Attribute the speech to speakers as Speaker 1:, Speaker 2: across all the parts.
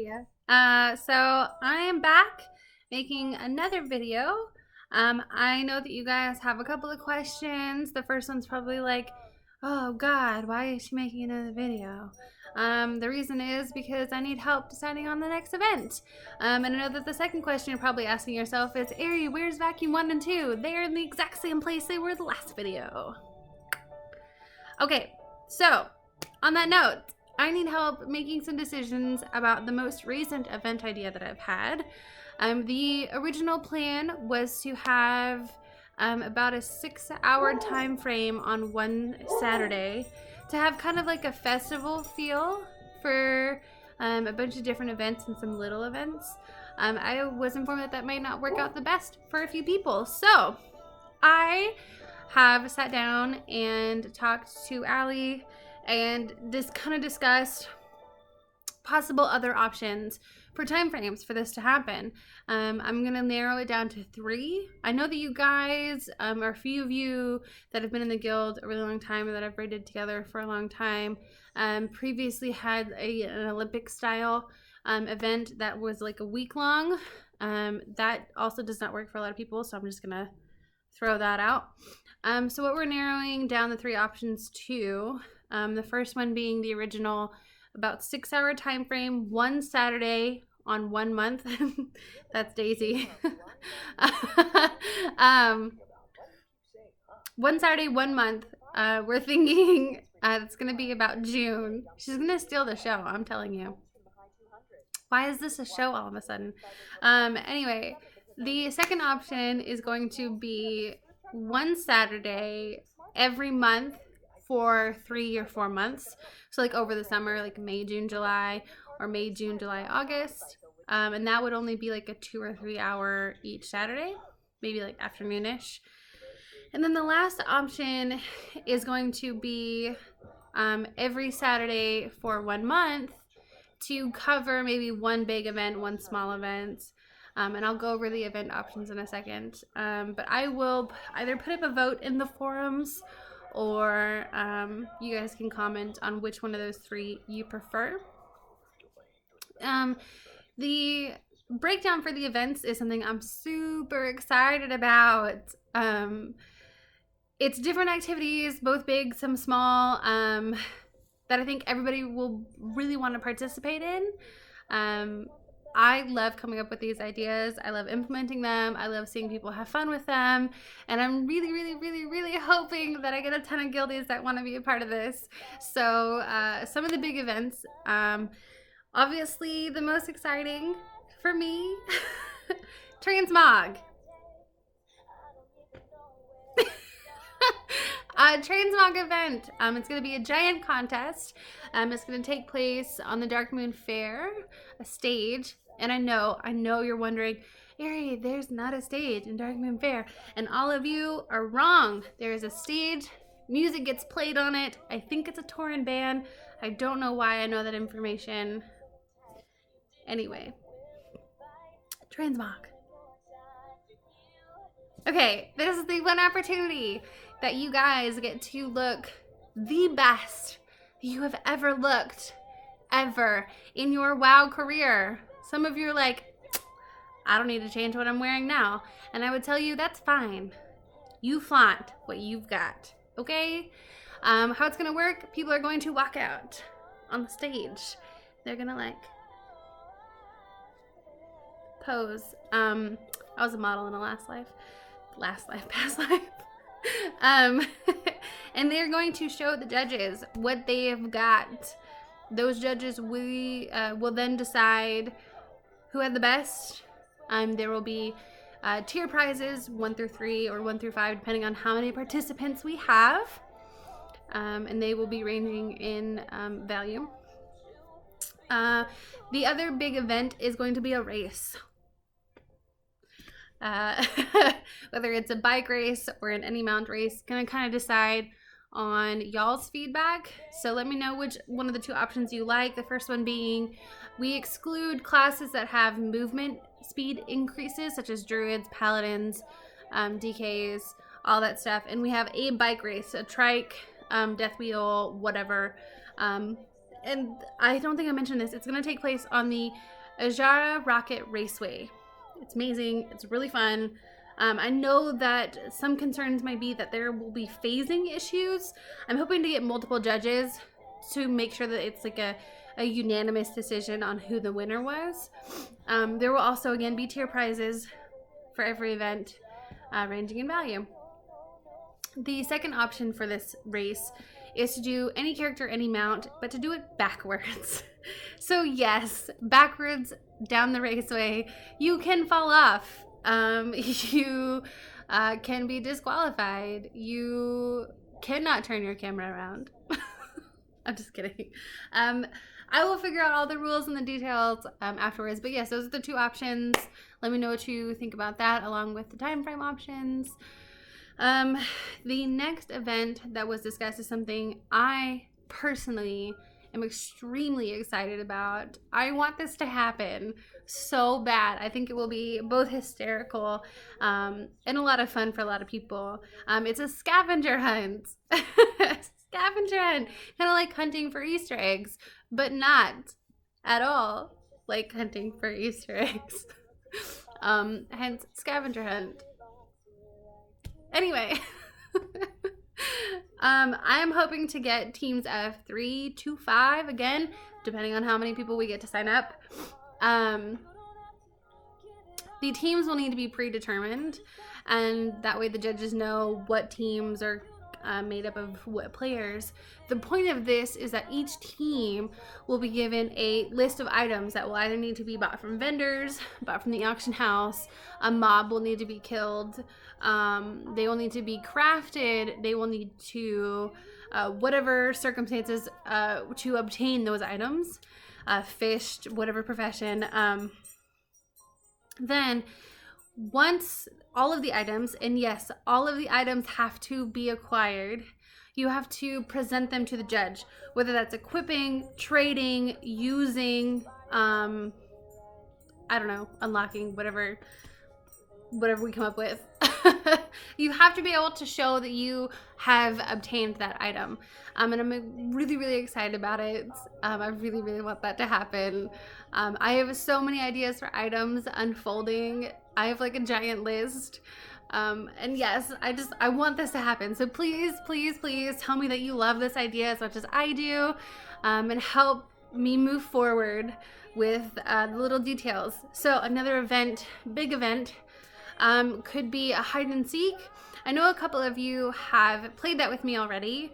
Speaker 1: So I am back making another video. I know that you guys have a couple of questions. The first one's probably like, oh God, why is she making another video? The reason is because I need help deciding on the next event. And I know that the second question you're probably asking yourself is, Ari, where's vacuum 1 and 2? They're in the exact same place they were the last video. Okay, so on that note, I need help making some decisions about the most recent event idea that I've had. The original plan was to have about a 6-hour time frame on one Saturday to have kind of like a festival feel for a bunch of different events and some little events. I was informed that that might not work out the best for a few people. So I have sat down and talked to Allie and just kind of discussed possible other options for time frames for this to happen. I'm gonna narrow it down to 3. I know that you guys, or a few of you that have been in the guild a really long time or that I've raided together for a long time, previously had an Olympic style event that was like a week long. That also does not work for a lot of people, so I'm just gonna throw that out. So what we're narrowing down the 3 options to, the first one being the original about 6-hour time frame, one Saturday on 1 month. That's Daisy. One Saturday, 1 month. We're thinking it's gonna be about June. She's gonna steal the show, I'm telling you. Why is this a show all of a sudden? Anyway, the second option is going to be one Saturday every month for 3 or 4 months. So like over the summer, like May, June, July, or May, June, July, August. And that would only be like a 2 or 3 hour each Saturday, maybe like afternoonish. And then the last option is going to be every Saturday for 1 month to cover maybe one big event, one small event. And I'll go over the event options in a second. But I will either put up a vote in the forums, or you guys can comment on which one of those 3 you prefer. The breakdown for the events is something I'm super excited about. It's different activities, both big, some small, that I think everybody will really want to participate in. I love coming up with these ideas. I love implementing them. I love seeing people have fun with them. And I'm really, really, really, really hoping that I get a ton of guildies that want to be a part of this. So some of the big events, obviously the most exciting for me, Transmog. Transmog event. It's going to be a giant contest. It's going to take place on the Dark Moon Fair, a stage. And I know you're wondering, Ari, there's not a stage in Dark Moon Fair. And all of you are wrong. There is a stage. Music gets played on it. I think it's a Tauren band. I don't know why I know that information. Anyway. Transmog. Okay, this is the one opportunity that you guys get to look the best you have ever looked, ever, in your WoW career. Some of you are like, I don't need to change what I'm wearing now. And I would tell you, that's fine. You flaunt what you've got, okay? How it's gonna work, people are going to walk out on the stage. They're gonna like pose. I was a model in a past life. And they're going to show the judges what they have got. Those judges will then decide who had the best. There will be tier prizes 1 through 3 or 1 through 5, depending on how many participants we have. And they will be ranging in value. The other big event is going to be a race. Whether it's a bike race or an any mount race, gonna kind of decide on y'all's feedback. So let me know which one of the 2 options you like. The first one being, we exclude classes that have movement speed increases, such as druids, paladins, DKs, all that stuff. And we have a bike race, a trike, death wheel, whatever. and I don't think I mentioned this, it's going to take place on the Ajara Rocket Raceway. It's amazing. It's really fun. I know that some concerns might be that there will be phasing issues. I'm hoping to get multiple judges to make sure that it's like a unanimous decision on who the winner was. There will also again be tier prizes for every event, ranging in value. The second option for this race is to do any character, any mount, but to do it backwards. So yes, backwards down the raceway, you can fall off. You can be disqualified. You cannot turn your camera around. I'm just kidding. I will figure out all the rules and the details afterwards. But yes, those are the two options. Let me know what you think about that, along with the time frame options. The next event that was discussed is something I personally am extremely excited about. I want this to happen so bad. I think it will be both hysterical and a lot of fun for a lot of people. It's a scavenger hunt. Scavenger hunt. Kind of like hunting for Easter eggs, but not at all like hunting for Easter eggs. Hence scavenger hunt. Anyway, I am hoping to get teams of 3 to 5 again, depending on how many people we get to sign up. The teams will need to be predetermined, and that way the judges know what teams are made up of what players. The point of this is that each team will be given a list of items that will either need to be bought from vendors, bought from the auction house, a mob will need to be killed, they will need to be crafted, they will need to, whatever circumstances to obtain those items, fished, whatever profession. Then once all of the items, and yes, all of the items have to be acquired, you have to present them to the judge, whether that's equipping, trading, using, I don't know, unlocking, whatever we come up with. You have to be able to show that you have obtained that item. And I'm really, really excited about it. I really, really want that to happen. I have so many ideas for items unfolding. I have like a giant list. And yes, I want this to happen. So please, please, please tell me that you love this idea as much as I do, and help me move forward with the little details. So another event, big event, could be a hide and seek. I know a couple of you have played that with me already.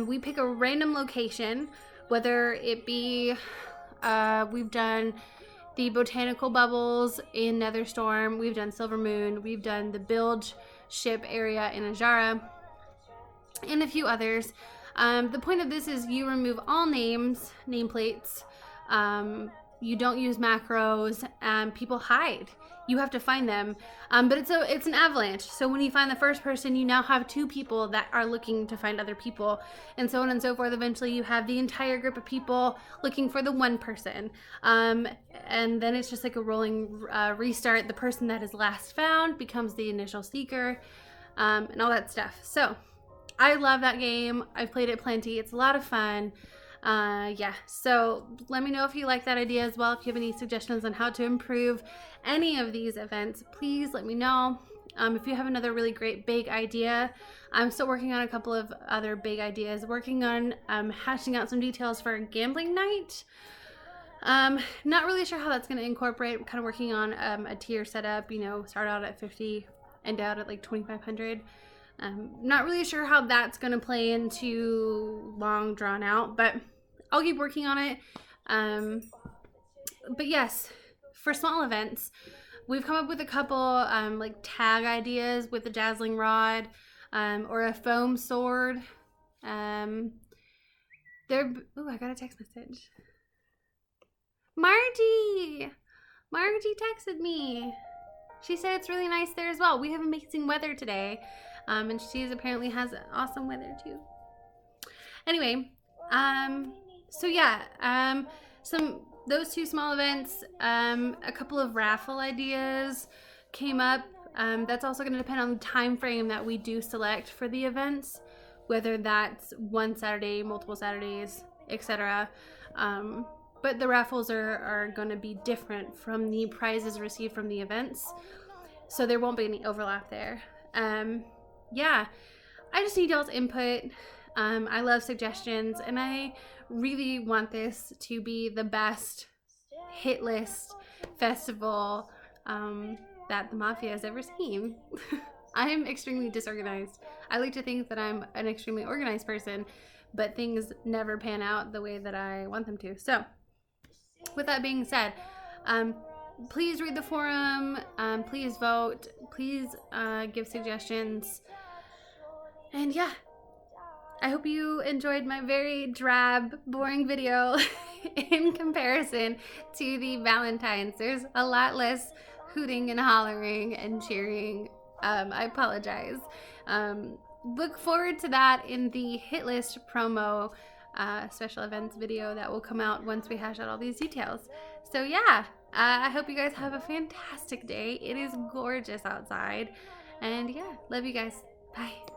Speaker 1: We pick a random location, whether it be, we've done the botanical bubbles in Netherstorm, we've done Silver Moon, we've done the bilge ship area in Ajara, and a few others. The point of this is you remove all nameplates, you don't use macros, and people hide. You have to find them, but it's an avalanche. So when you find the first person, you now have 2 people that are looking to find other people, and so on and so forth. Eventually you have the entire group of people looking for the one person, and then it's just like a rolling restart. The person that is last found becomes the initial seeker, and all that stuff. So I love that game. I've played it plenty. It's a lot of fun. Yeah, so let me know if you like that idea as well. If you have any suggestions on how to improve any of these events, please let me know. If you have another really great big idea, I'm still working on a couple of other big ideas, working on hashing out some details for a gambling night. Not really sure how that's going to incorporate. I'm kind of working on a tier setup, you know, start out at 50, end out at like 2,500. Not really sure how that's going to play into long drawn out, but I'll keep working on it. But yes, for small events, we've come up with a couple like tag ideas with the dazzling rod, or a foam sword. Ooh, I got a text message. Margie texted me. She said it's really nice there as well. We have amazing weather today. And she apparently has awesome weather too. Anyway, so yeah, those 2 small events, a couple of raffle ideas came up. That's also going to depend on the time frame that we do select for the events, whether that's one Saturday, multiple Saturdays, etc. But the raffles are going to be different from the prizes received from the events, so there won't be any overlap there. Yeah, I just need y'all's input. I love suggestions, and I really want this to be the best hit list festival that the Mafia has ever seen. I'm extremely disorganized. I like to think that I'm an extremely organized person, but things never pan out the way that I want them to. So, with that being said, please read the forum, please vote, please give suggestions, and yeah, I hope you enjoyed my very drab, boring video in comparison to the Valentine's. There's a lot less hooting and hollering and cheering. I apologize. Look forward to that in the hit list promo special events video that will come out once we hash out all these details. So yeah, I hope you guys have a fantastic day. It is gorgeous outside. And yeah, love you guys. Bye.